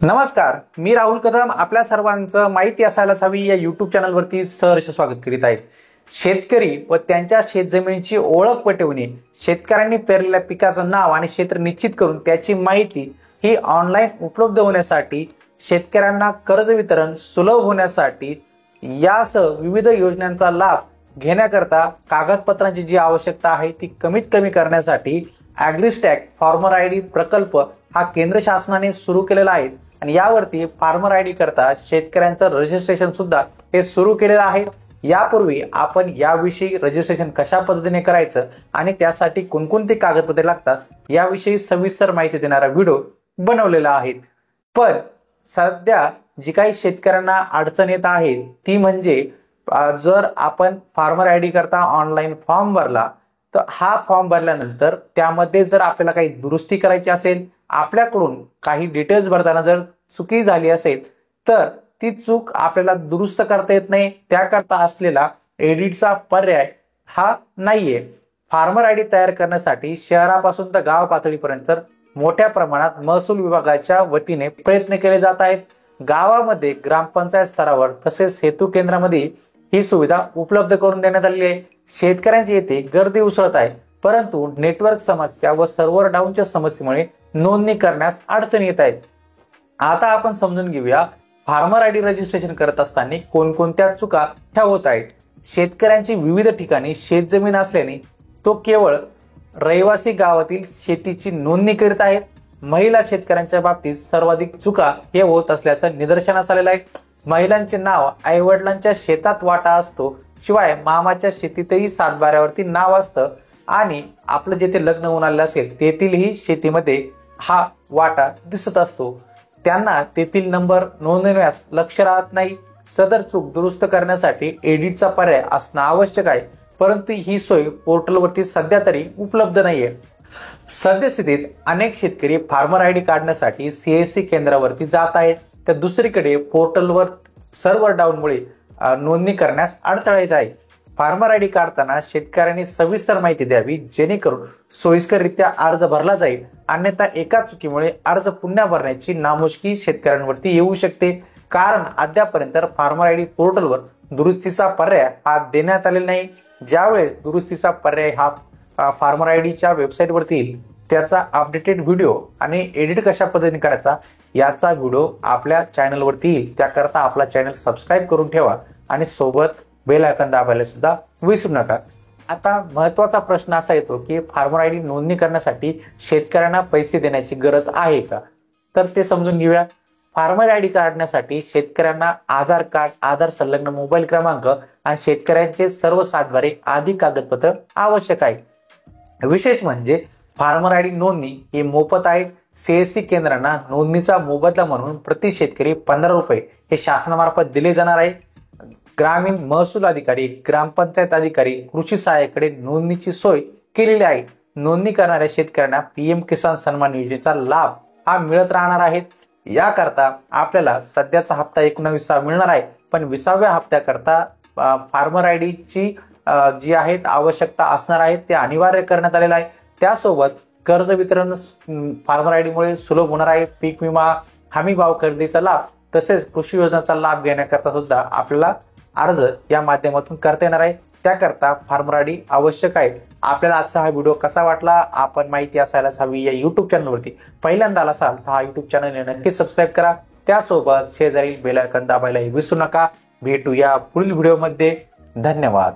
नमस्कार, मी राहुल कदम आपल्या सर्वांचं माहिती असायलाच हवी या यूट्यूब चॅनलवरती सहर्ष स्वागत करीत आहेत। शेतकरी व त्यांच्या शेतजमिनीची ओळख पटवणे, शेतकऱ्यांनी पेरलेल्या पिकाचं नाव आणि क्षेत्र निश्चित करून त्याची माहिती ही ऑनलाईन उपलब्ध होण्यासाठी, शेतकऱ्यांना कर्ज वितरण सुलभ होण्यासाठी यासह विविध योजनांचा लाभ घेण्याकरता कागदपत्रांची जी आवश्यकता आहे ती कमीत कमी करण्यासाठी ॲग्रीस्टॅग फार्मर आयडी प्रकल्प हा केंद्र शासनाने सुरू केलेला आहे आणि यावरती फार्मर आयडी करता शेतकऱ्यांचं रजिस्ट्रेशन सुद्धा हे सुरू केलेलं आहे। यापूर्वी आपण याविषयी रजिस्ट्रेशन कशा पद्धतीने करायचं आणि त्यासाठी कोणकोणती कागदपत्रे लागतात याविषयी सविस्तर माहिती देणारा व्हिडिओ बनवलेला आहे। पण सध्या जी काही शेतकऱ्यांना अडचण येत आहे ती म्हणजे जर आपण फार्मर आयडी करता ऑनलाईन फॉर्म भरला तर हा फॉर्म भरल्यानंतर त्यामध्ये जर आपल्याला काही दुरुस्ती करायची असेल, आपल्याकडून काही डिटेल्स भरताना जर चुकी झाली असेल तर ती चूक आपल्याला दुरुस्त करता येत नाही। त्याकरता असलेला एडिटचा पर्याय हा नाहीये। फार्मर आयडी तयार करण्यासाठी शहरापासून तर गाव पातळीपर्यंत मोठ्या प्रमाणात महसूल विभागाच्या वतीने प्रयत्न केले जात आहेत। गावामध्ये ग्रामपंचायत स्तरावर तसेच सेतू केंद्रामध्ये ही सुविधा उपलब्ध करून देण्यात आली आहे। शेतकऱ्यांची येथे गर्दी उसळत आहे, परंतु नेटवर्क समस्या व सर्व्हर डाऊनच्या समस्येमुळे नोंदणी करण्यास अडचण येत आहेत। आता आपण समजून घेऊया फार्मर आयडी रजिस्ट्रेशन करत असताना कोणकोणत्या चुका ह्या होत आहेत। शेतकऱ्यांची विविध ठिकाणी शेतजमीन असल्याने तो केवळ रहिवासी गावातील शेतीची नोंदणी करीत आहेत। महिला शेतकऱ्यांच्या बाबतीत सर्वाधिक चुका हे होत असल्याचं निदर्शनास आलेलं आहे। महिलांचे नाव आईवडिलांच्या शेतात वाटा असतो, शिवाय मामाच्या शेतीतही सातबाऱ्यावरती नाव असतं आणि आपलं जेथे लग्न होऊन आलेलं असेल तेथीलही शेतीमध्ये हा वाटा दिसत असतो। त्यांना तेथील नंबर नोंदवण्यास लक्ष राहत नाही। सदर चूक दुरुस्त करण्यासाठी एडिटचा पर्याय असणं आवश्यक आहे, परंतु ही सोय पोर्टलवरती सध्या तरी उपलब्ध नाहीये। सद्यस्थितीत अनेक शेतकरी फार्मर आयडी काढण्यासाठी CSC केंद्रावरती जात आहेत, तर दुसरीकडे पोर्टलवर सर्व्हर डाऊनमुळे नोंदणी करण्यास अडथळा येत आहे। फार्मर आयडी काढताना शेतकऱ्यांनी सविस्तर माहिती द्यावी, जेणेकरून सोयीस्कररित्या अर्ज भरला जाईल। अन्यथा एका चुकीमुळे अर्ज पुन्हा भरण्याची नामुष्की शेतकऱ्यांवरती येऊ शकते, कारण अद्यापर्यंत फार्मर आयडी पोर्टलवर दुरुस्तीचा पर्याय हा देण्यात आलेला नाही। ज्यावेळेस दुरुस्तीचा पर्याय हा फार्मर आयडीच्या वेबसाईटवरती येईल त्याचा अपडेटेड व्हिडिओ आणि एडिट कशा पद्धतीने करायचा याचा व्हिडिओ आपल्या चॅनलवरती येईल। त्याकरता आपला चॅनल सबस्क्राईब करून ठेवा आणि सोबत बेल आयकॉन दाबायला सुद्धा विसरू नका। आता महत्त्वाचा प्रश्न असा येतो की फार्मर आयडी नोंदणी करण्यासाठी शेतकऱ्यांना पैसे देण्याची गरज आहे का, तर ते समजून घेऊया। फार्मर आयडी काढण्यासाठी शेतकऱ्यांना आधार कार्ड, आधार संलग्न मोबाईल क्रमांक आणि शेतकऱ्यांचे सर्व सातबारे आदी कागदपत्र आवश्यक आहे। विशेष म्हणजे फार्मर आयडी नोंदणी ही मोफत आहे। CSC केंद्रांना नोंदणीचा मोबदला म्हणून प्रति शेतकरी 15 रुपये हे शासनामार्फत दिले जाणार आहे। ग्रामीण महसूल अधिकारी, ग्रामपंचायत अधिकारी, कृषी सहाय्यकडे नोंदणीची सोय केलेली आहे। नोंदणी करणाऱ्या शेतकऱ्यांना PM किसान सन्मान योजनेचा लाभ हा मिळत राहणार आहे। याकरता आपल्याला सध्याचा हप्ता 19 मिळणार आहे, पण 20व्या हप्त्याकरता फार्मर आयडीची जी आहेत आवश्यकता असणार आहे ते अनिवार्य करण्यात आलेलं आहे। त्यासोबत कर्ज वितरण फार्मर आयडीमुळे सुलभ होणार आहे। पीक विमा, हमी भाव खरेदीचा लाभ तसेच कृषी योजनांचा लाभ घेण्याकरता सुद्धा आपल्याला अर्ज या माध्यमातून करता येणार आहे। त्याकरता फार्मर आयडी आवश्यक आहे। आपल्याला आजचा हा व्हिडिओ कसा वाटला, आपण माहिती असायलाच हवी या यूट्यूब चॅनलवरती पहिल्यांदा आला असाल तर हा यूट्यूब चॅनल नक्की सबस्क्राईब करा। त्यासोबत शेजारील बेल आयकॉन दाबायला विसरू नका। भेटूया पुढील व्हिडिओमध्ये। धन्यवाद।